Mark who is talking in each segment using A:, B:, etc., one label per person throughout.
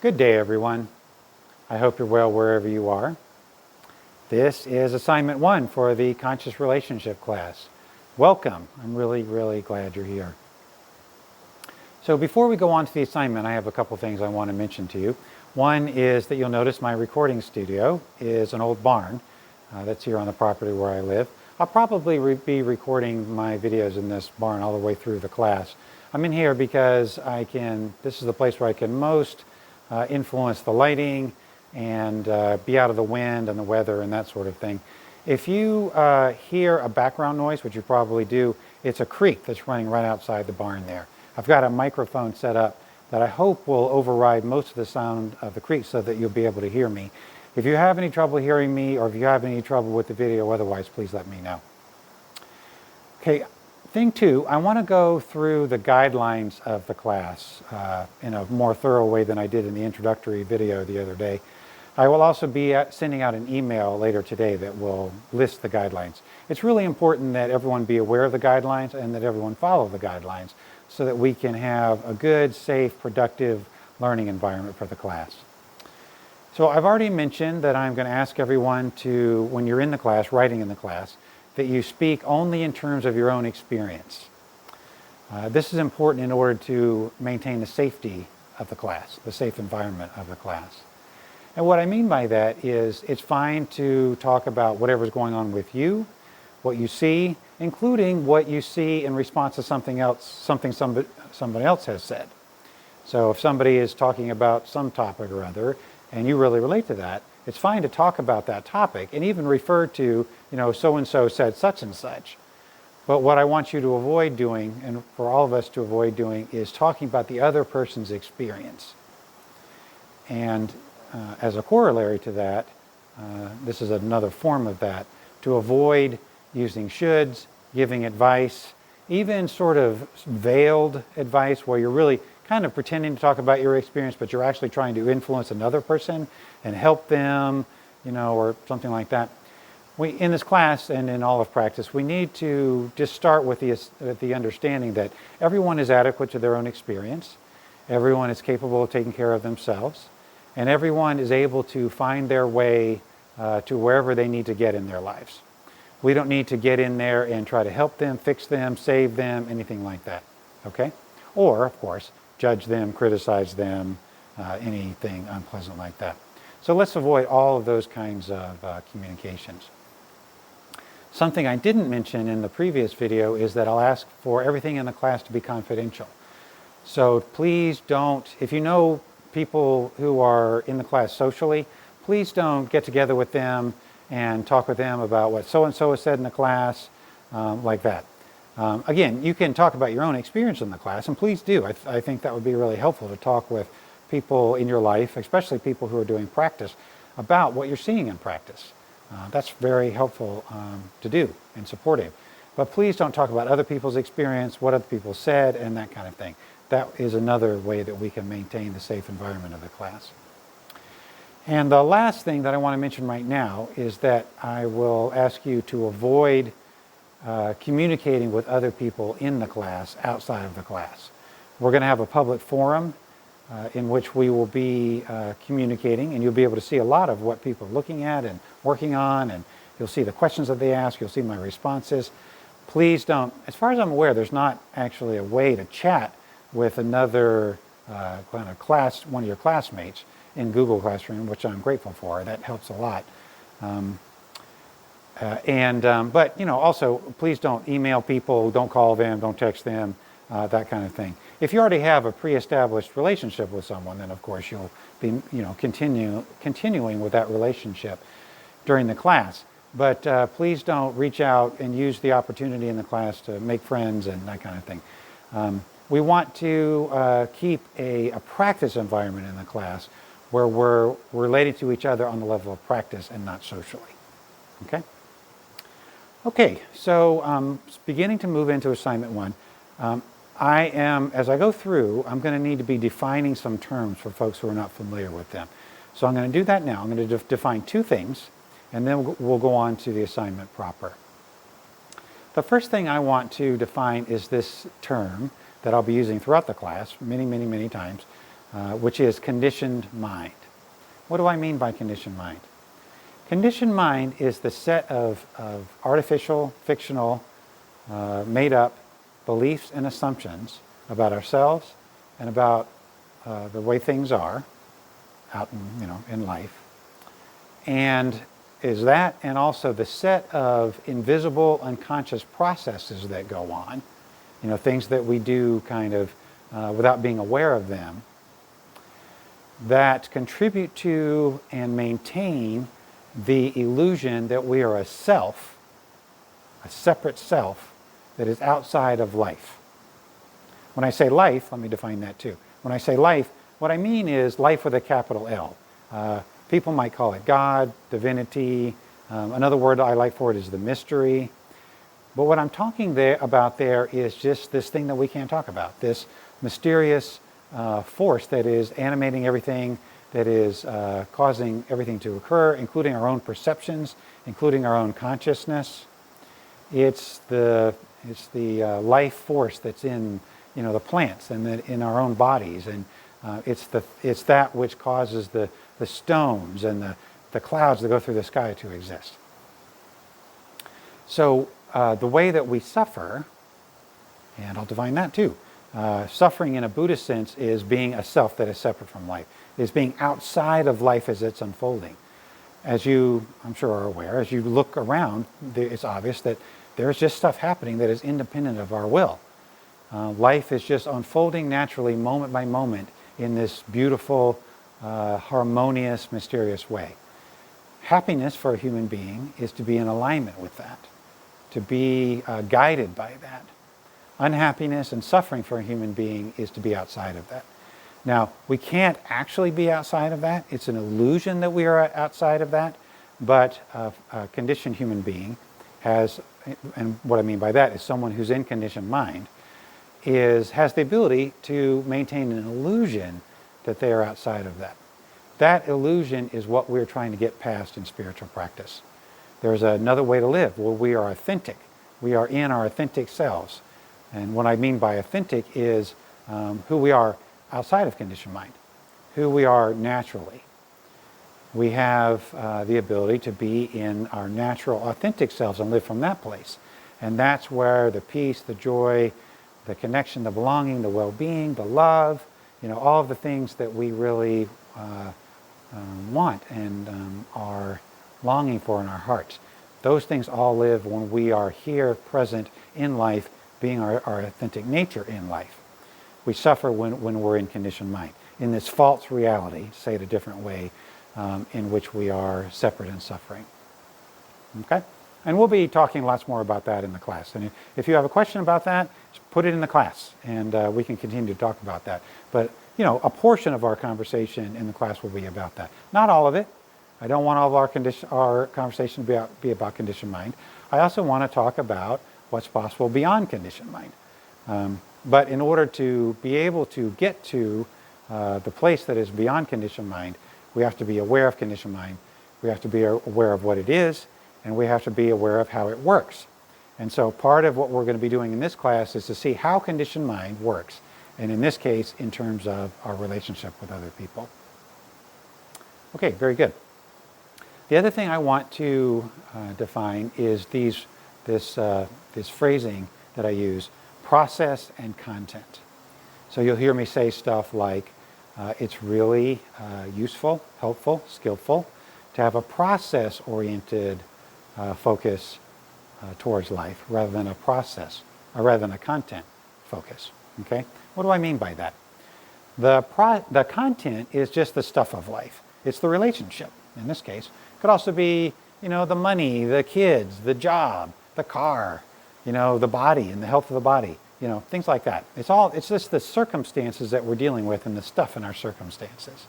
A: Good day, everyone. I hope you're well wherever you are. This is assignment 1 for the Conscious Relationship class. Welcome. I'm really glad you're here. So before we go on to the assignment, I have a couple things I want to mention to you. One is that you'll notice my recording studio is an old barn that's here on the property where I live. I'll probably be recording my videos in this barn all the way through the class. I'm in here because this is the place where I can most influence the lighting and be out of the wind and the weather and that sort of thing. If you hear a background noise, which you probably do, it's a creek that's running right outside the barn there. I've got a microphone set up that I hope will override most of the sound of the creek so that you'll be able to hear me. If you have any trouble hearing me or if you have any trouble with the video otherwise, please let me know. Okay, thing 2, I want to go through the guidelines of the class in a more thorough way than I did in the introductory video the other day. I will also be sending out an email later today that will list the guidelines. It's really important that everyone be aware of the guidelines and that everyone follow the guidelines so that we can have a good, safe, productive learning environment for the class. So I've already mentioned that I'm going to ask everyone to, when you're in the class, writing in the class, that you speak only in terms of your own experience. This is important in order to maintain the safety of the class, the safe environment of the class. And what I mean by that is it's fine to talk about whatever's going on with you, what you see, including what you see in response to something somebody else has said. So if somebody is talking about some topic or other and you really relate to that, it's fine to talk about that topic and even refer to, so-and-so said such and such. But what I want you to avoid doing, and for all of us to avoid doing, is talking about the other person's experience. And as a corollary to that, this is another form of that, to avoid using shoulds, giving advice, even sort of veiled advice where you're really kind of pretending to talk about your experience, but you're actually trying to influence another person and help them, or something like that. In this class and in all of practice, we need to just start with the understanding that everyone is adequate to their own experience, everyone is capable of taking care of themselves, and everyone is able to find their way to wherever they need to get in their lives. We don't need to get in there and try to help them, fix them, save them, anything like that, okay? Or, of course, judge them, criticize them, anything unpleasant like that. So let's avoid all of those kinds of communications. Something I didn't mention in the previous video is that I'll ask for everything in the class to be confidential. So please don't, if you know people who are in the class socially, please don't get together with them and talk with them about what so-and-so has said in the class, like that. Again, you can talk about your own experience in the class, and please do. I think that would be really helpful to talk with people in your life, especially people who are doing practice, about what you're seeing in practice. That's very helpful to do and supportive. But please don't talk about other people's experience, what other people said, and that kind of thing. That is another way that we can maintain the safe environment of the class. And the last thing that I want to mention right now is that I will ask you to avoid communicating with other people in the class outside of the class. We're going to have a public forum in which we will be communicating, and you'll be able to see a lot of what people are looking at and working on, and you'll see the questions that they ask, you'll see my responses. Please don't, as far as I'm aware, there's not actually a way to chat with another kind of class, one of your classmates in Google Classroom, which I'm grateful for. That helps a lot. But also please don't email people, don't call them, don't text them, that kind of thing. If you already have a pre-established relationship with someone, then of course you'll be continuing with that relationship during the class. But please don't reach out and use the opportunity in the class to make friends and that kind of thing. We want to keep a practice environment in the class where we're related to each other on the level of practice and not socially. Okay? Okay, so beginning to move into assignment 1, as I go through, I'm going to need to be defining some terms for folks who are not familiar with them. So I'm going to do that now. I'm going to define 2 things, and then we'll go on to the assignment proper. The first thing I want to define is this term that I'll be using throughout the class many times, which is conditioned mind. What do I mean by conditioned mind? Conditioned mind is the set of artificial, fictional, made-up beliefs and assumptions about ourselves and about the way things are out in life. And is that, and also the set of invisible unconscious processes that go on, things that we do kind of without being aware of them, that contribute to and maintain the illusion that we are a self, a separate self that is outside of life. When I say life, let me define that too. When I say life, what I mean is life with a capital L. People might call it God, divinity. Another word I like for it is the mystery. But what I'm talking about there is just this thing that we can't talk about, this mysterious force that is animating everything, that is causing everything to occur, including our own perceptions, including our own consciousness. It's the life force that's in the plants and in our own bodies, and it's that which causes the stones and the clouds that go through the sky to exist. So the way that we suffer, and I'll define that too, suffering in a Buddhist sense is being a self that is separate from life, is being outside of life as it's unfolding. As you, I'm sure, are aware, as you look around, it's obvious that there's just stuff happening that is independent of our will. Life is just unfolding naturally, moment by moment, in this beautiful, harmonious, mysterious way. Happiness for a human being is to be in alignment with that, to be guided by that. Unhappiness and suffering for a human being is to be outside of that. Now, we can't actually be outside of that. It's an illusion that we are outside of that, but a conditioned human being has, and what I mean by that is someone who's in conditioned mind, has the ability to maintain an illusion that they are outside of that. That illusion is what we're trying to get past in spiritual practice. There's another way to live where we are authentic. We are in our authentic selves. And what I mean by authentic is who we are outside of conditioned mind, who we are naturally. We have the ability to be in our natural, authentic selves and live from that place. And that's where the peace, the joy, the connection, the belonging, the well-being, the love, all of the things that we really want and are longing for in our hearts. Those things all live when we are here, present in life, being our authentic nature in life. We suffer when we're in conditioned mind, in this false reality, say it a different way, in which we are separate and suffering. Okay? And we'll be talking lots more about that in the class. And if you have a question about that, just put it in the class, and we can continue to talk about that. But, a portion of our conversation in the class will be about that. Not all of it. I don't want all of our conversation to be about conditioned mind. I also want to talk about what's possible beyond conditioned mind. But in order to be able to get to the place that is beyond conditioned mind, we have to be aware of conditioned mind. We have to be aware of what it is, and we have to be aware of how it works. And so part of what we're going to be doing in this class is to see how conditioned mind works, and in this case, in terms of our relationship with other people. Okay, very good. The other thing I want to define is this phrasing that I use, process and content. So you'll hear me say stuff like, it's really useful, helpful, skillful to have a process-oriented focus towards life rather than a content focus. Okay? What do I mean by that? The content is just the stuff of life. It's the relationship, in this case. It could also be, the money, the kids, the job, the car, the body and the health of the body, things like that. It's just the circumstances that we're dealing with and the stuff in our circumstances.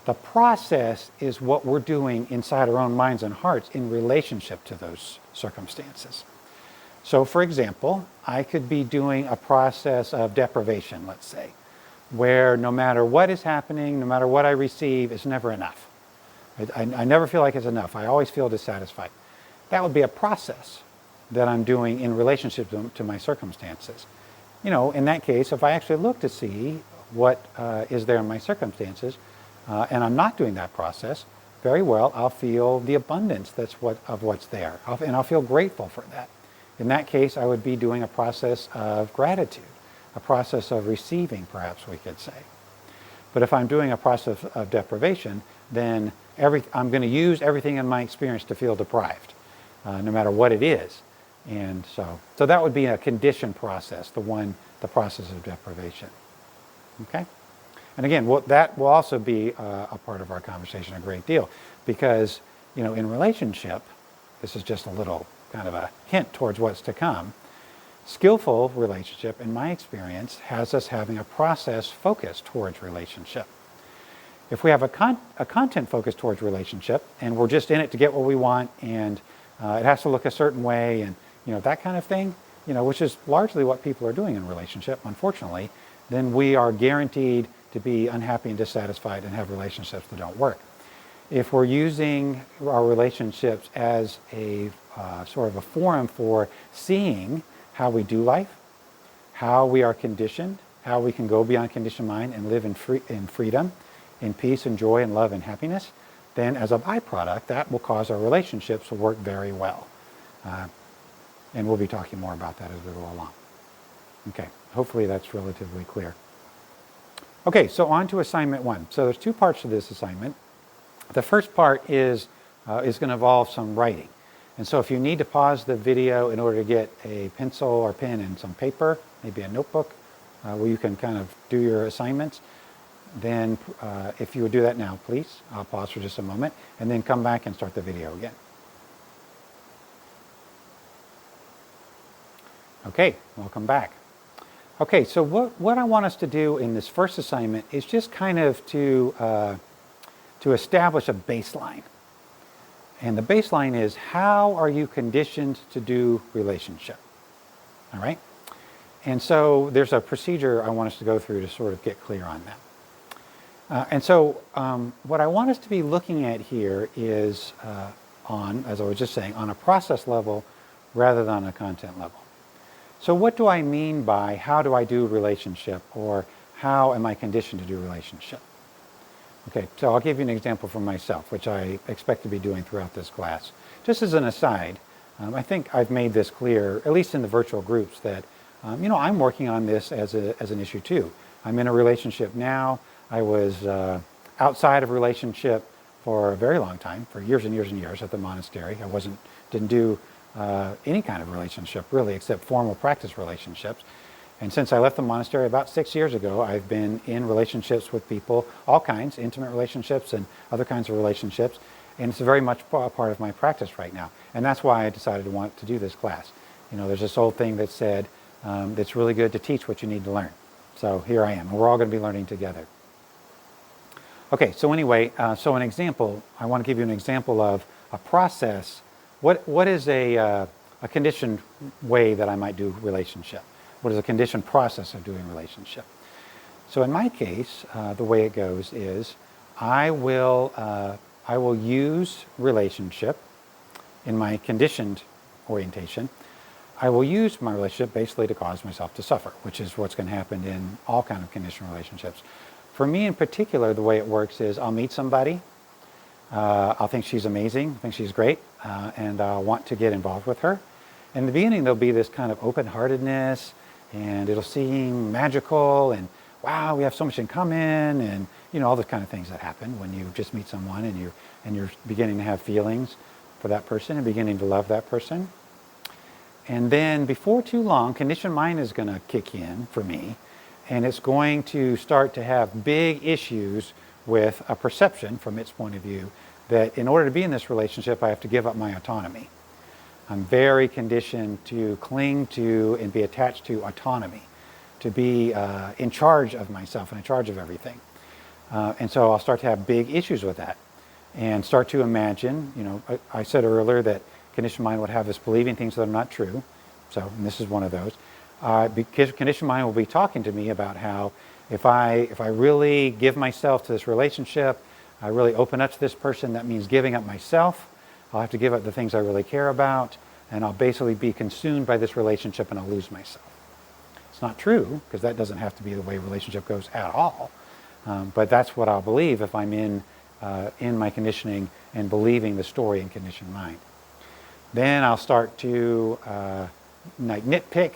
A: The process is what we're doing inside our own minds and hearts in relationship to those circumstances. So, for example, I could be doing a process of deprivation, let's say, where no matter what is happening, no matter what I receive, it's never enough. I never feel like it's enough. I always feel dissatisfied. That would be a process that I'm doing in relationship to my circumstances. In that case, if I actually look to see what is there in my circumstances, and I'm not doing that process, very well, I'll feel the abundance of what's there, and I'll feel grateful for that. In that case, I would be doing a process of gratitude, a process of receiving, perhaps we could say. But if I'm doing a process of deprivation, then I'm going to use everything in my experience to feel deprived, no matter what it is. And so that would be a conditioned process, the process of deprivation. Okay? And again, that will also be a part of our conversation a great deal, because, in relationship, this is just a little kind of a hint towards what's to come. Skillful relationship, in my experience, has us having a process focused towards relationship. If we have a content focus towards relationship, and we're just in it to get what we want, and it has to look a certain way, and that kind of thing, which is largely what people are doing in relationship, unfortunately, then we are guaranteed to be unhappy and dissatisfied and have relationships that don't work. If we're using our relationships as a sort of a forum for seeing how we do life, how we are conditioned, how we can go beyond conditioned mind and live in freedom, in peace and joy and love and happiness, then as a byproduct, that will cause our relationships to work very well. And we'll be talking more about that as we go along. Okay, hopefully that's relatively clear. Okay, so on to assignment 1. So there's 2 parts to this assignment. The first part is going to involve some writing. And so if you need to pause the video in order to get a pencil or pen and some paper, maybe a notebook, where you can kind of do your assignments, then if you would do that now, please. I'll pause for just a moment and then come back and start the video again. Okay, welcome back. Okay, so what I want us to do in this first assignment is just kind of to establish a baseline. And the baseline is, how are you conditioned to do relationship? All right? And so there's a procedure I want us to go through to sort of get clear on that. And so what I want us to be looking at here is as I was just saying, on a process level rather than a content level. So what do I mean by how do I do relationship, or how am I conditioned to do relationship? Okay, so I'll give you an example from myself, which I expect to be doing throughout this class. Just as an aside, I think I've made this clear, at least in the virtual groups, that I'm working on this as an issue too. I'm in a relationship now. I was outside of relationship for a very long time, for years and years and years at the monastery. I didn't do any kind of relationship really, except formal practice relationships. And since I left the monastery about 6 years ago, I've been in relationships with people, all kinds, intimate relationships and other kinds of relationships. And it's very much a part of my practice right now. And that's why I decided to want to do this class. There's this old thing that said, it's really good to teach what you need to learn. So here I am, and we're all going to be learning together. Okay, so anyway, so an example, I want to give you an example of a process. What is a conditioned way that I might do relationship? What is a conditioned process of doing relationship? So in my case, the way it goes is I will use relationship in my conditioned orientation. I will use my relationship basically to cause myself to suffer, which is what's going to happen in all kind of conditioned relationships. For me in particular, the way it works is I'll meet somebody, I'll think she's amazing, think she's great, and I'll want to get involved with her. In the beginning, there'll be this kind of open-heartedness, and it'll seem magical, and wow, we have so much in common, and all the kind of things that happen when you just meet someone and you're beginning to have feelings for that person and beginning to love that person. And then before too long, conditioned mind is going to kick in for me, and it's going to start to have big issues with a perception from its point of view that in order to be in this relationship, I have to give up my autonomy. I'm very conditioned to cling to and be attached to autonomy, to be in charge of myself and in charge of everything. And so I'll start to have big issues with that and start to imagine, I said earlier that conditioned mind would have us believing things that are not true. And this is one of those. Because conditioned mind will be talking to me about how if I really give myself to this relationship, I really open up to this person, that means giving up myself. I'll have to give up the things I really care about, and I'll basically be consumed by this relationship and I'll lose myself. It's not true, because that doesn't have to be the way a relationship goes at all. But that's what I'll believe if I'm in my conditioning and believing the story in conditioned mind. Then I'll start to nitpick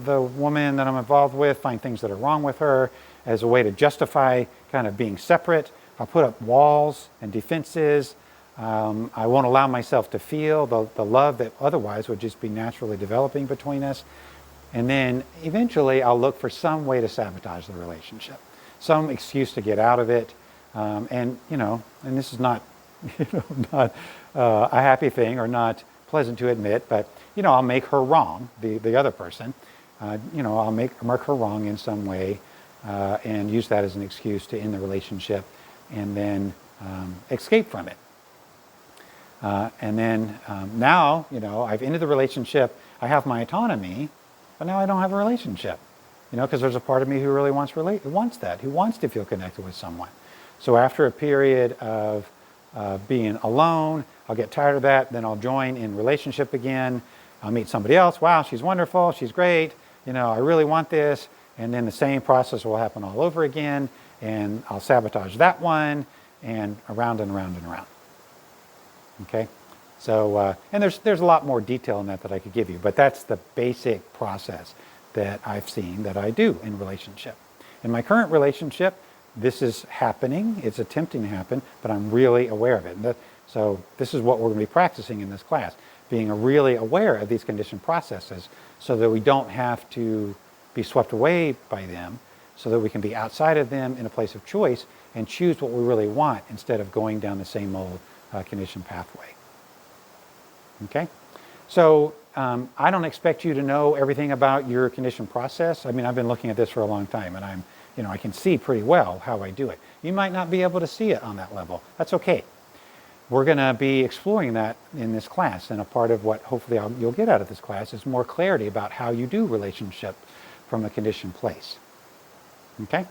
A: the woman that I'm involved with, find things that are wrong with her as a way to justify kind of being separate. I'll put up walls and defenses. I won't allow myself to feel the love that otherwise would just be naturally developing between us. And then eventually I'll look for some way to sabotage the relationship, some excuse to get out of it. And this is not, not a happy thing or not pleasant to admit, but, I'll make her wrong, the other person. I'll make her wrong in some way and use that as an excuse to end the relationship and then escape from it. And then now, I've ended the relationship, I have my autonomy, but now I don't have a relationship, because there's a part of me who really wants that, who wants to feel connected with someone. So after a period of being alone, I'll get tired of that, then I'll join in relationship again. I'll meet somebody else, wow, she's wonderful, she's great, I really want this, and then the same process will happen all over again, and I'll sabotage that one, and around and around and around. Okay, so and there's a lot more detail in that I could give you, but that's the basic process that I've seen that I do in relationship. In my current relationship, this is happening, it's attempting to happen, but I'm really aware of it. So this is what we're going to be practicing in this class, being really aware of these conditioned processes so that we don't have to be swept away by them, so that we can be outside of them in a place of choice and choose what we really want instead of going down the same old conditioned pathway. Okay? So I don't expect you to know everything about your conditioned process. I mean, I've been looking at this for a long time, and I can see pretty well how I do it. You might not be able to see it on that level. That's okay. We're going to be exploring that in this class, and a part of what hopefully you'll get out of this class is more clarity about how you do relationship from a conditioned place. Okay?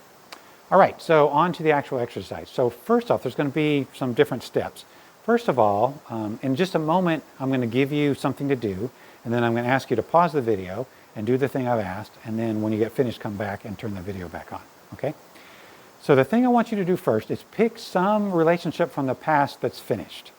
A: All right, so on to the actual exercise. So first off, there's going to be some different steps. First of all, in just a moment, I'm going to give you something to do, and then I'm going to ask you to pause the video and do the thing I've asked, and then when you get finished, come back and turn the video back on. Okay? So the thing I want you to do first is pick some relationship from the past that's finished.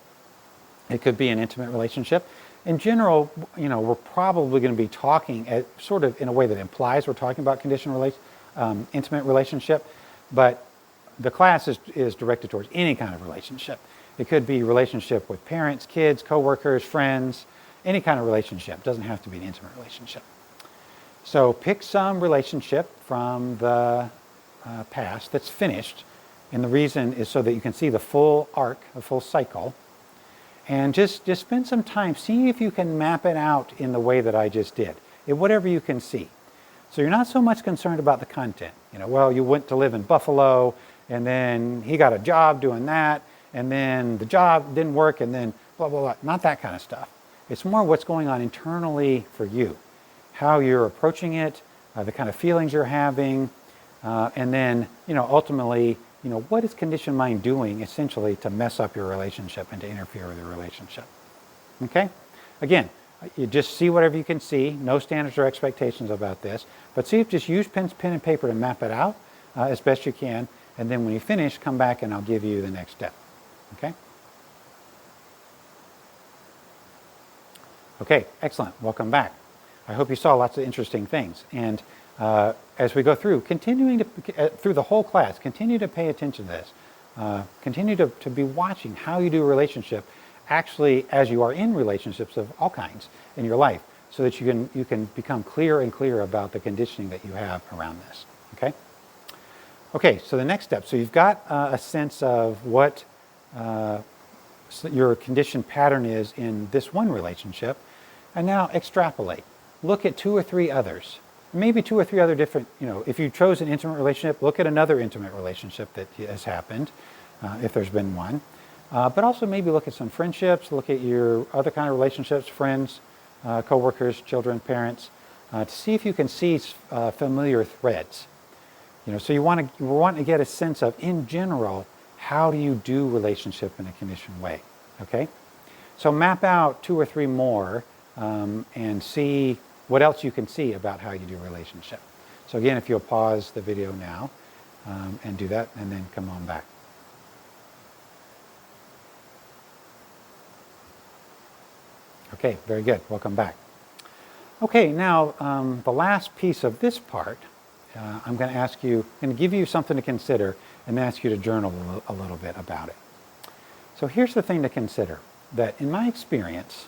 A: It could be an intimate relationship. In general, we're probably going to be talking sort of in a way that implies we're talking about intimate relationship, but the class is directed towards any kind of relationship. It could be relationship with parents, kids, coworkers, friends, any kind of relationship. It doesn't have to be an intimate relationship. So pick some relationship from the past that's finished, and the reason is so that you can see the full arc, the full cycle, and just spend some time seeing if you can map it out in the way that I just did, in whatever you can see. So you're not so much concerned about the content. Well, you went to live in Buffalo, and then he got a job doing that, and then the job didn't work, and then blah, blah, blah. Not that kind of stuff. It's more what's going on internally for you, how you're approaching it, the kind of feelings you're having, and then, ultimately, what is conditioned mind doing essentially to mess up your relationship and to interfere with your relationship? Okay? Again, you just see whatever you can see, no standards or expectations about this, but see if just use pen and paper to map it out as best you can, and then when you finish, come back and I'll give you the next step. Okay? Okay, excellent. Welcome back. I hope you saw lots of interesting things. And as we go through, through the whole class, continue to pay attention to this. Continue to be watching how you do a relationship actually as you are in relationships of all kinds in your life, so that you can become clearer and clearer about the conditioning that you have around this. Okay? Okay, so the next step. So you've got a sense of what your conditioned pattern is in this one relationship, and now extrapolate. Look at 2 or 3 others. Maybe 2 or 3 other different, if you chose an intimate relationship, look at another intimate relationship that has happened, if there's been one. But also maybe look at some friendships, look at your other kind of relationships, friends, coworkers, children, parents, to see if you can see familiar threads. So you want to get a sense of, in general, how do you do relationship in a conditioned way, okay? So map out 2 or 3 more and see what else you can see about how you do relationship. So again, if you'll pause the video now and do that, and then come on back. Okay, very good. Welcome back. Okay, now the last piece of this part, I'm going to give you something to consider and ask you to journal a little bit about it. So here's the thing to consider, that in my experience,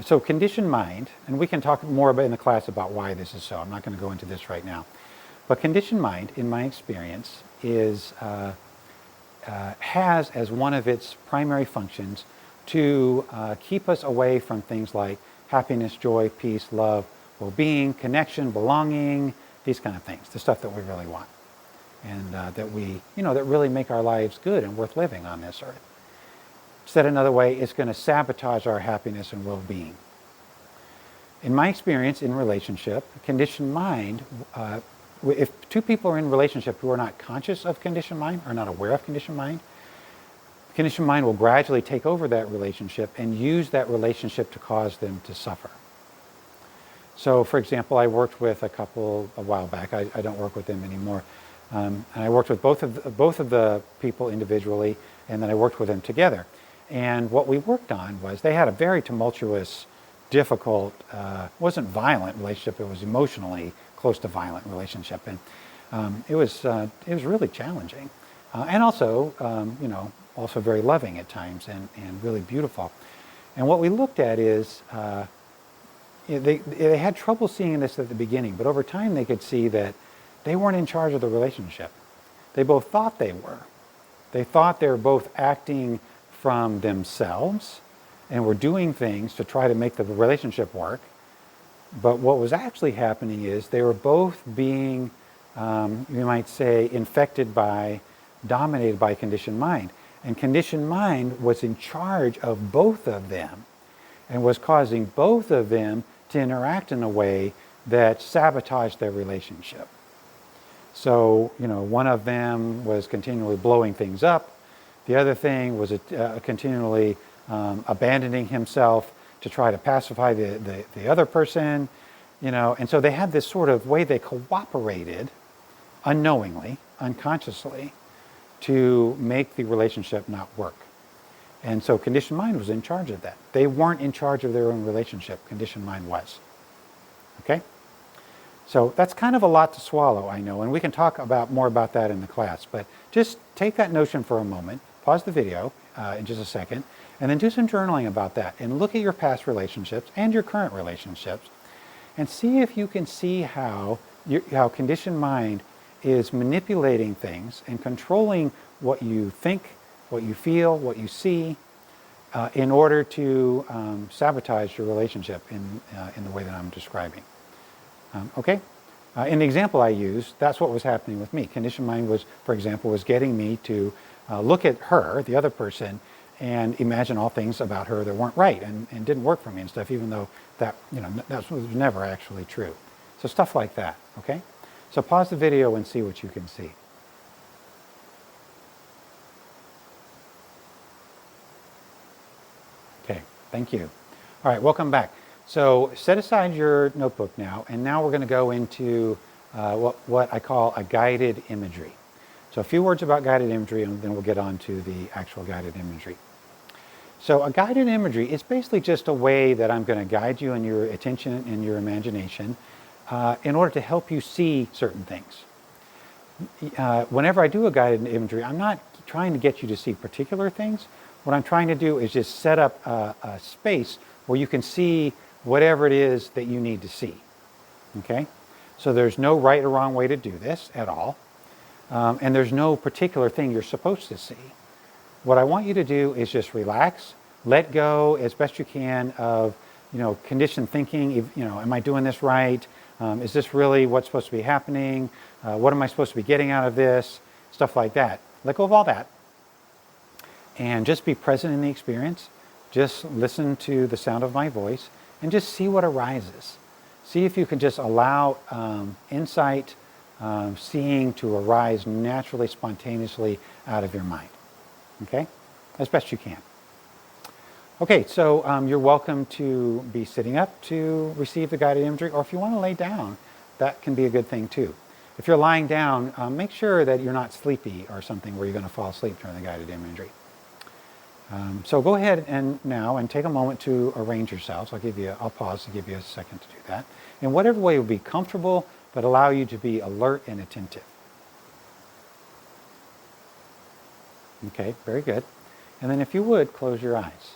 A: so conditioned mind, and we can talk more about in the class about why this is so. I'm not going to go into this right now. But conditioned mind, in my experience, has as one of its primary functions to keep us away from things like happiness, joy, peace, love, well-being, connection, belonging, these kind of things, the stuff that we really want, and that really make our lives good and worth living on this earth. Said another way, it's going to sabotage our happiness and well-being. In my experience in relationship, conditioned mind, if two people are in relationship who are not conscious of conditioned mind, are not aware of conditioned mind will gradually take over that relationship and use that relationship to cause them to suffer. So, for example, I worked with a couple a while back. I don't work with them anymore. And I worked with both of the people individually, and then I worked with them together. And what we worked on was they had a very tumultuous, difficult, wasn't violent relationship. It was emotionally close to violent relationship, and it was really challenging, and also also very loving at times and really beautiful. And what we looked at is they had trouble seeing this at the beginning, but over time they could see that they weren't in charge of the relationship. They both thought they were. They thought they were both acting from themselves and were doing things to try to make the relationship work. But what was actually happening is they were both being, you might say, dominated by conditioned mind. And conditioned mind was in charge of both of them and was causing both of them to interact in a way that sabotaged their relationship. So, one of them was continually blowing things up. The other thing was continually abandoning himself to try to pacify the other person, and so they had this sort of way they cooperated unknowingly, unconsciously, to make the relationship not work. And so conditioned mind was in charge of that. They weren't in charge of their own relationship. Conditioned mind was. Okay? So that's kind of a lot to swallow, I know, and we can talk more about that in the class, but just take that notion for a moment, pause the video in just a second, and then do some journaling about that and look at your past relationships and your current relationships and see if you can see how conditioned mind is manipulating things and controlling what you think, what you feel, what you see in order to sabotage your relationship in the way that I'm describing. Okay? In the example I used, that's what was happening with me. Conditioned mind was, for example, was getting me to look at her, the other person, and imagine all things about her that weren't right and didn't work for me and stuff, even though that was never actually true. So stuff like that, okay? So pause the video and see what you can see. Okay, thank you. All right, welcome back. So set aside your notebook now, and now we're going to go into what I call a guided imagery. So a few words about guided imagery, and then we'll get on to the actual guided imagery. So a guided imagery is basically just a way that I'm going to guide you in your attention and your imagination in order to help you see certain things. Whenever I do a guided imagery, I'm not trying to get you to see particular things. What I'm trying to do is just set up a space where you can see whatever it is that you need to see. Okay? So there's no right or wrong way to do this at all. And there's no particular thing you're supposed to see. What I want you to do is just relax, let go as best you can of, conditioned thinking. Am I doing this right? Is this really what's supposed to be happening? What am I supposed to be getting out of this? Stuff like that. Let go of all that. And just be present in the experience. Just listen to the sound of my voice and just see what arises. See if you can just allow insight, seeing to arise naturally, spontaneously out of your mind. Okay? As best you can. Okay, so you're welcome to be sitting up to receive the guided imagery, or if you want to lay down, that can be a good thing too. If you're lying down, make sure that you're not sleepy or something where you're going to fall asleep during the guided imagery. So go ahead and take a moment to arrange yourselves. I'll pause to give you a second to do that. In whatever way will be comfortable, but allow you to be alert and attentive. Okay, very good. And then if you would, close your eyes.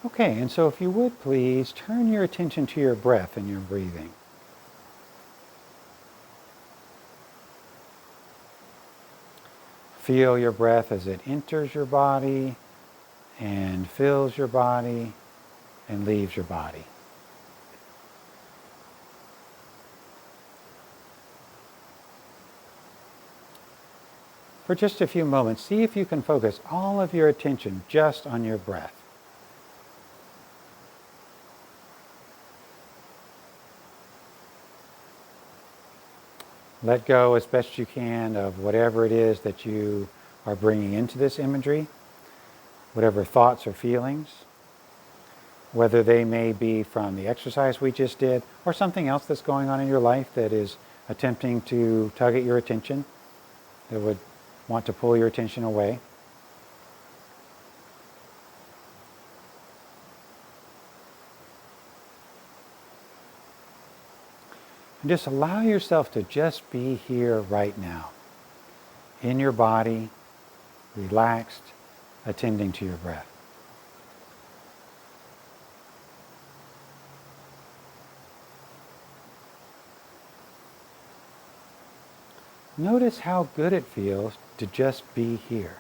A: Okay, and so if you would please turn your attention to your breath and your breathing. Feel your breath as it enters your body and fills your body and leaves your body. For just a few moments, see if you can focus all of your attention just on your breath. Let go as best you can of whatever it is that you are bringing into this imagery, whatever thoughts or feelings, whether they may be from the exercise we just did or something else that's going on in your life that is attempting to tug at your attention, that would want to pull your attention away. And just allow yourself to just be here right now, in your body, relaxed, attending to your breath. Notice how good it feels to just be here.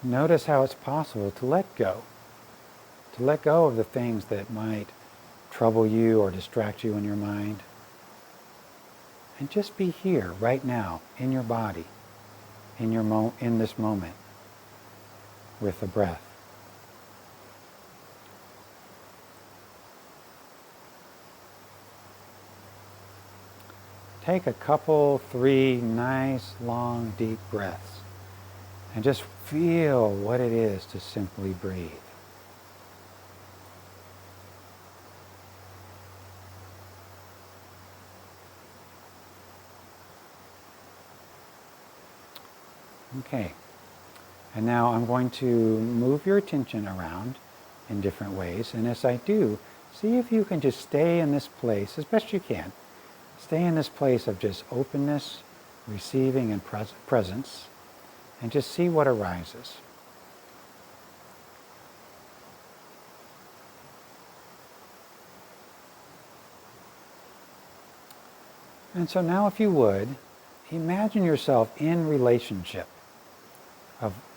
A: Notice how it's possible to let go of the things that might trouble you or distract you in your mind. And just be here right now in your body, in this moment with the breath. Take a couple, 3 nice, long, deep breaths and just feel what it is to simply breathe. Okay, and now I'm going to move your attention around in different ways, and as I do, see if you can just stay in this place as best you can. Stay in this place of just openness, receiving, and presence, and just see what arises. And so now, if you would, imagine yourself in relationship.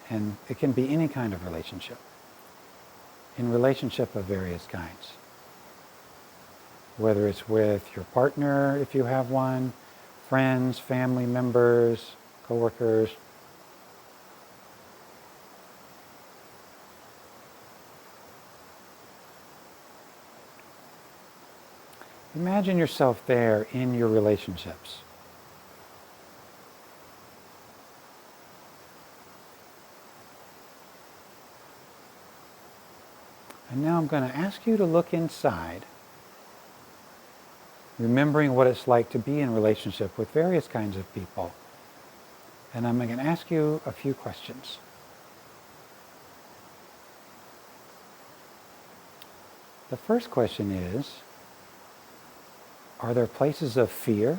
A: And it can be any kind of relationship. In relationship of various kinds. Whether it's with your partner, if you have one, friends, family members, coworkers. Imagine yourself there in your relationships. And now I'm going to ask you to look inside, remembering what it's like to be in relationship with various kinds of people. And I'm going to ask you a few questions. The first question is, are there places of fear?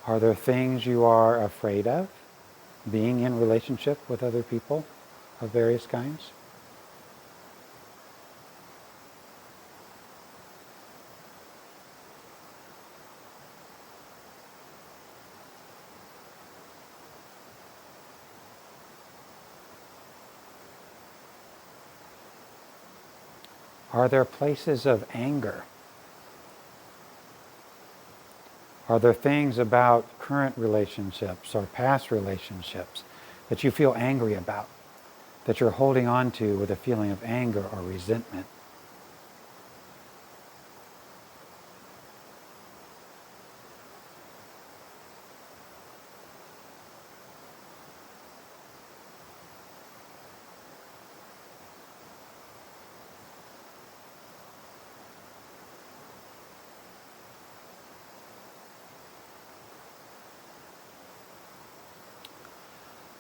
A: Are there things you are afraid of being in relationship with other people of various kinds? Are there places of anger? Are there things about current relationships or past relationships that you feel angry about, that you're holding on to with a feeling of anger or resentment?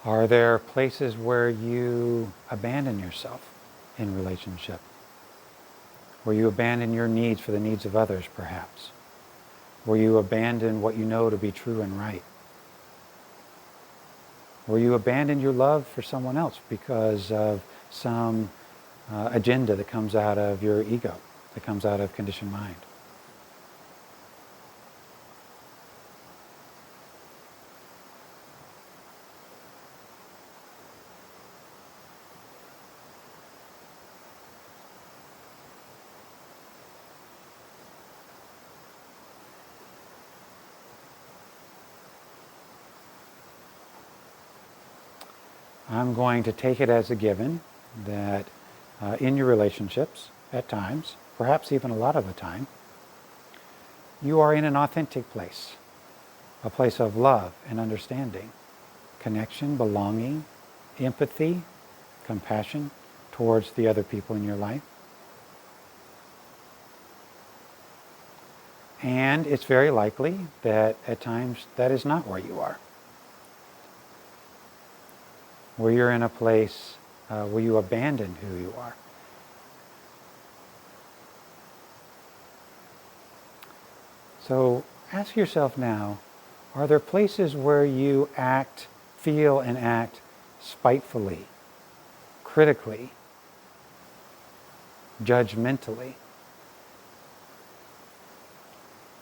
A: Are there places where you abandon yourself in relationship? Where you abandon your needs for the needs of others, perhaps? Where you abandon what you know to be true and right? Where you abandon your love for someone else because of some agenda that comes out of your ego, that comes out of conditioned mind? I'm going to take it as a given that in your relationships, at times, perhaps even a lot of the time, you are in an authentic place, a place of love and understanding, connection, belonging, empathy, compassion towards the other people in your life. And it's very likely that at times that is not where you are. Where you're in a place where you abandon who you are. So ask yourself now, are there places where you feel and act spitefully, critically, judgmentally?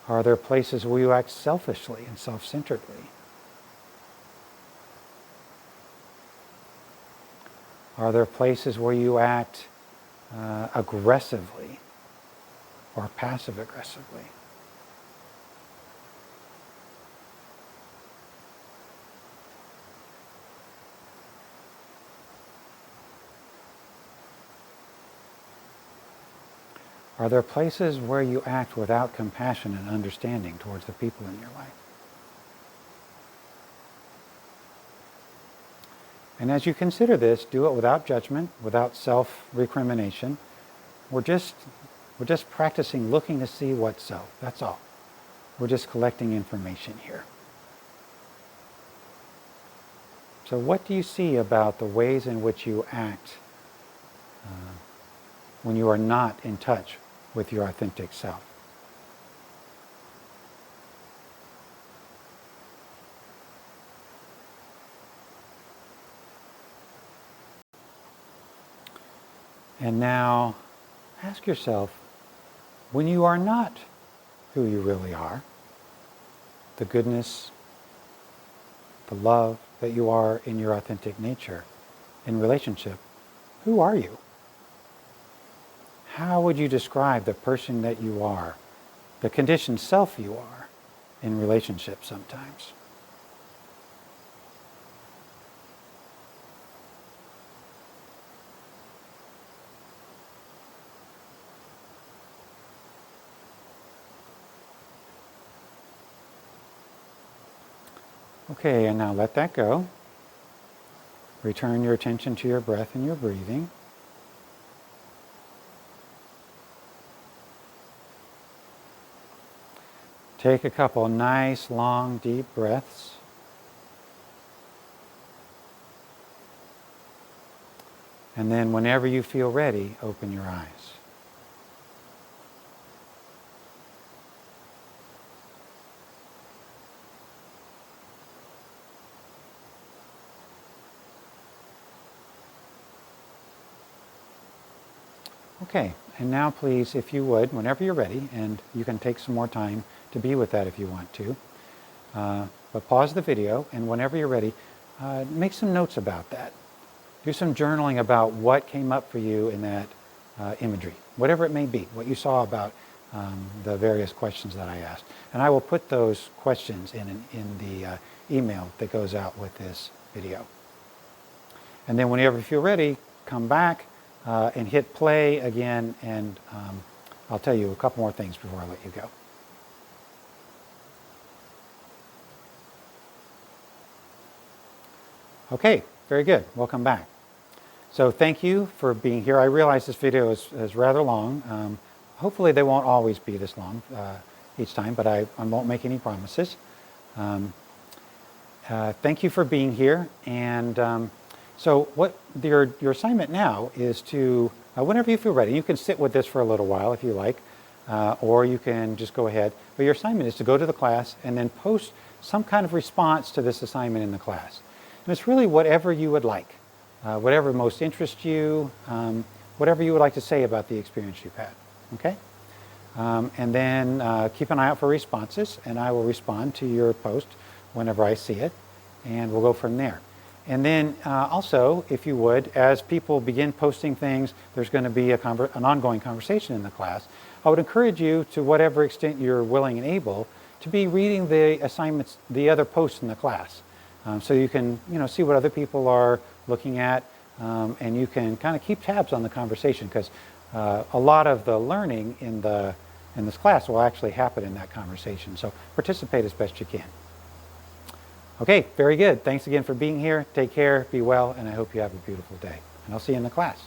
A: Are there places where you act selfishly and self-centeredly? Are there places where you act aggressively or passive-aggressively? Are there places where you act without compassion and understanding towards the people in your life? And as you consider this, do it without judgment, without self-recrimination. We're just practicing looking to see what's so. That's all. We're just collecting information here. So what do you see about the ways in which you act when you are not in touch with your authentic self? And now ask yourself, when you are not who you really are, the goodness, the love that you are in your authentic nature, in relationship, who are you? How would you describe the person that you are, the conditioned self you are, in relationship sometimes? Okay, and now let that go. Return your attention to your breath and your breathing. Take a couple nice, long, deep breaths. And then whenever you feel ready, open your eyes. Okay, and now please, if you would, whenever you're ready, and you can take some more time to be with that if you want to, but pause the video, and whenever you're ready, make some notes about that. Do some journaling about what came up for you in that imagery, whatever it may be, what you saw about the various questions that I asked. And I will put those questions in the email that goes out with this video. And then whenever you feel ready, come back and hit play again, and I'll tell you a couple more things before I let you go. Okay, very good. Welcome back. So thank you for being here. I realize this video is rather long. Hopefully they won't always be this long each time, but I won't make any promises. Thank you for being here. And so what your assignment now is to, whenever you feel ready, you can sit with this for a little while if you like, or you can just go ahead. But your assignment is to go to the class and then post some kind of response to this assignment in the class. And it's really whatever you would like, whatever most interests you, whatever you would like to say about the experience you've had. Okay? And then keep an eye out for responses, and I will respond to your post whenever I see it, and we'll go from there. And then also, if you would, as people begin posting things, there's going to be an ongoing conversation in the class. I would encourage you, to whatever extent you're willing and able, to be reading the assignments, the other posts in the class, so you can see what other people are looking at, and you can kind of keep tabs on the conversation, because a lot of the learning in this class will actually happen in that conversation. So participate as best you can. Okay, very good. Thanks again for being here. Take care, be well, and I hope you have a beautiful day. And I'll see you in the class.